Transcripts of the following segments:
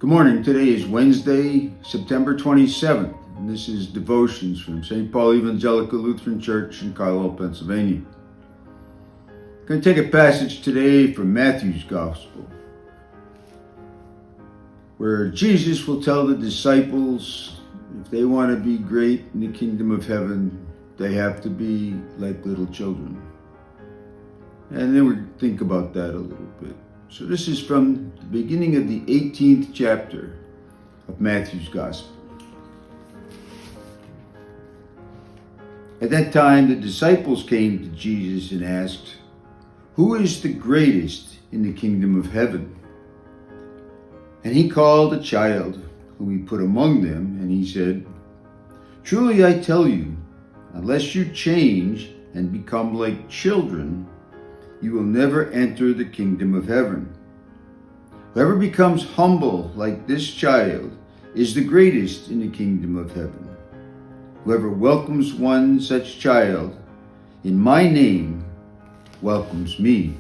Good morning. Today is Wednesday, September 27th, and this is Devotions from St. Paul Evangelical Lutheran Church in Carlisle, Pennsylvania. I'm going to take a passage today from Matthew's Gospel, where Jesus will tell the disciples if they want to be great in the kingdom of heaven, they have to be like little children. And then we think about that a little bit. So this is from the beginning of the 18th chapter of Matthew's Gospel. At that time, the disciples came to Jesus and asked, "Who is the greatest in the kingdom of heaven?" And he called a child whom he put among them, and he said, "Truly I tell you, unless you change and become like children, you will never enter the kingdom of heaven. Whoever becomes humble like this child is the greatest in the kingdom of heaven. Whoever welcomes one such child in my name welcomes me."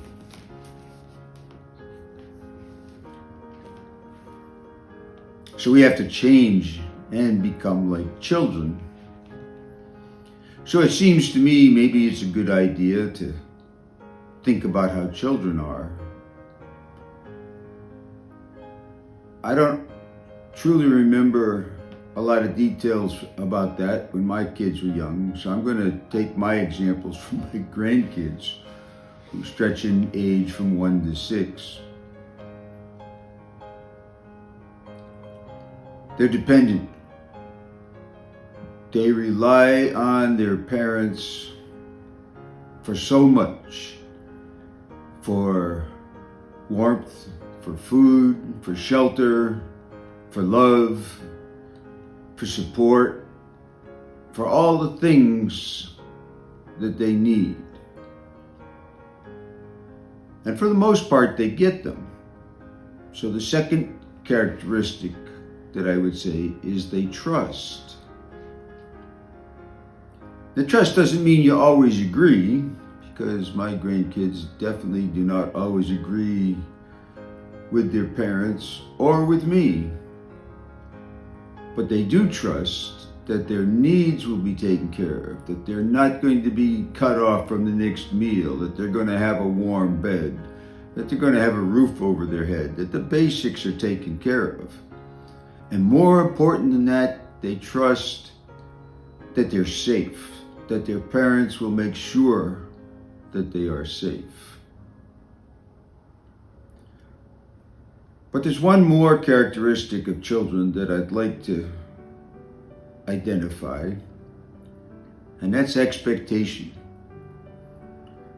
So we have to change and become like children. So it seems to me maybe it's a good idea to think about how children are. I don't truly remember a lot of details about that when my kids were young, so I'm going to take my examples from my grandkids, who stretch in age from 1 to 6. They're dependent. They rely on their parents for so much. For warmth, for food, for shelter, for love, for support, for all the things that they need. And for the most part, they get them. So the second characteristic that I would say is they trust. The trust doesn't mean you always agree, because my grandkids definitely do not always agree with their parents or with me. But they do trust that their needs will be taken care of, that they're not going to be cut off from the next meal, that they're going to have a warm bed, that they're going to have a roof over their head, that the basics are taken care of. And more important than that, they trust that they're safe, that their parents will make sure that they are safe. But there's one more characteristic of children that I'd like to identify, and that's expectation.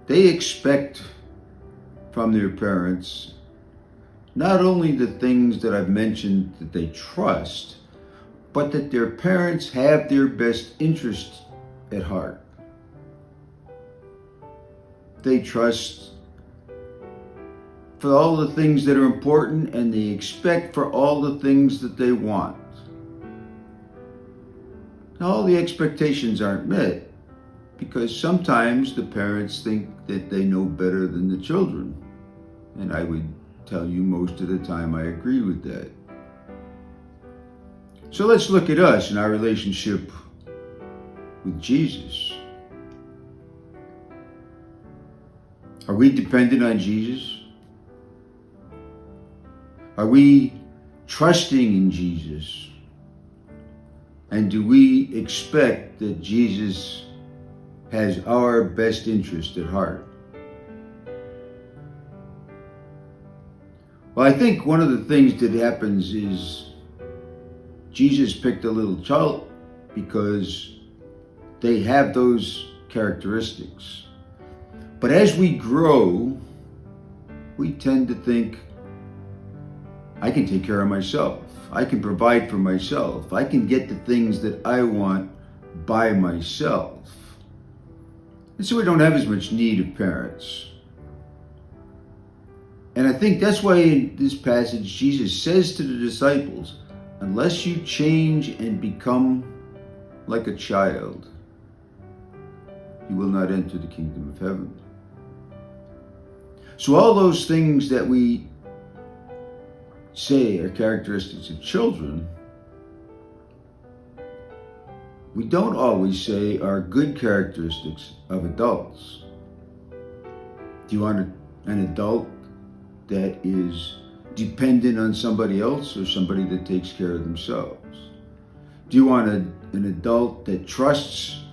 They expect from their parents not only the things that I've mentioned that they trust, but that their parents have their best interest at heart. They trust for all the things that are important, and they expect for all the things that they want. Now, all the expectations aren't met, because sometimes the parents think that they know better than the children. And I would tell you most of the time I agree with that. So let's look at us and our relationship with Jesus. Are we dependent on Jesus? Are we trusting in Jesus? And do we expect that Jesus has our best interest at heart? Well, I think one of the things that happens is Jesus picked a little child because they have those characteristics. But as we grow, we tend to think, I can take care of myself. I can provide for myself. I can get the things that I want by myself. And so we don't have as much need of parents. And I think that's why in this passage, Jesus says to the disciples, unless you change and become like a child, you will not enter the kingdom of heaven. So all those things that we say are characteristics of children, we don't always say are good characteristics of adults. Do you want an adult that is dependent on somebody else or somebody that takes care of themselves? Do you want an adult that trusts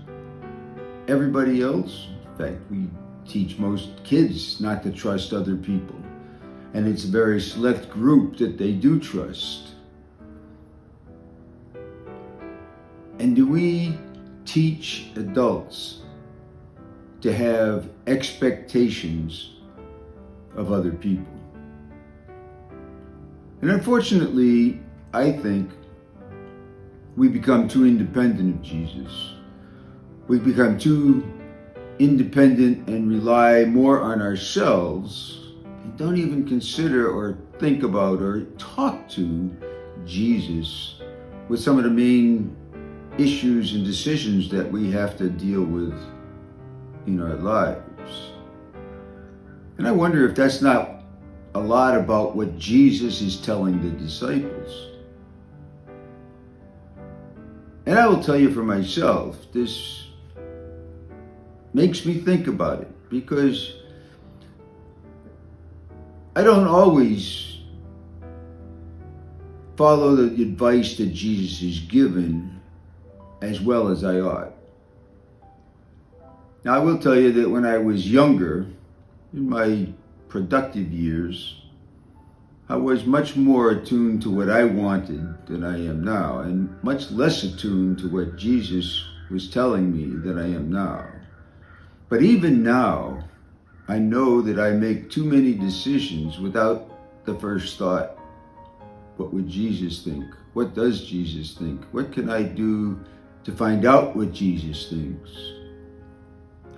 everybody else? In fact, we teach most kids not to trust other people. And it's a very select group that they do trust. And do we teach adults to have expectations of other people? And unfortunately, I think we become too independent of Jesus. We become too independent and rely more on ourselves and don't even consider or think about or talk to Jesus with some of the main issues and decisions that we have to deal with in our lives. And I wonder if that's not a lot about what Jesus is telling the disciples. And I will tell you for myself, this makes me think about it, because I don't always follow the advice that Jesus is given as well as I ought. Now, I will tell you that when I was younger, in my productive years, I was much more attuned to what I wanted than I am now, and much less attuned to what Jesus was telling me than I am now. But even now, I know that I make too many decisions without the first thought. What would Jesus think? What does Jesus think? What can I do to find out what Jesus thinks?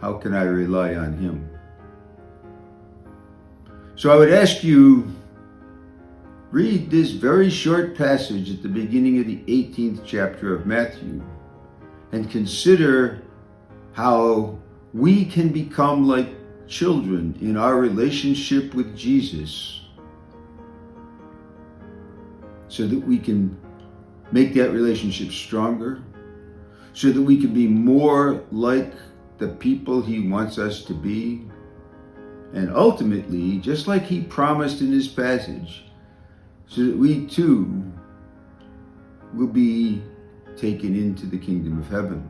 How can I rely on him? So I would ask you, read this very short passage at the beginning of the 18th chapter of Matthew and consider how we can become like children in our relationship with Jesus, so that we can make that relationship stronger, so that we can be more like the people he wants us to be, and ultimately, just like he promised in this passage, so that we too will be taken into the kingdom of heaven.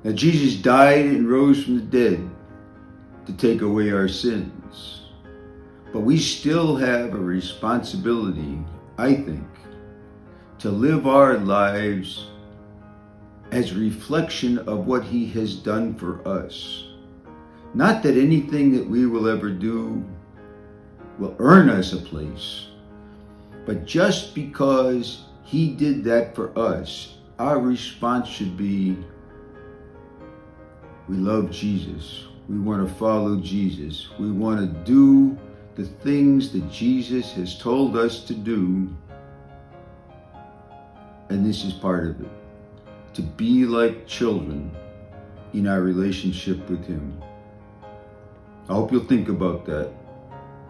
Now, Jesus died and rose from the dead to take away our sins. But we still have a responsibility, I think, to live our lives as a reflection of what he has done for us. Not that anything that we will ever do will earn us a place, but just because he did that for us, our response should be, we love Jesus. We want to follow Jesus. We want to do the things that Jesus has told us to do. And this is part of it. To be like children in our relationship with him. I hope you'll think about that.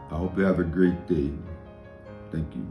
I hope you have a great day. Thank you.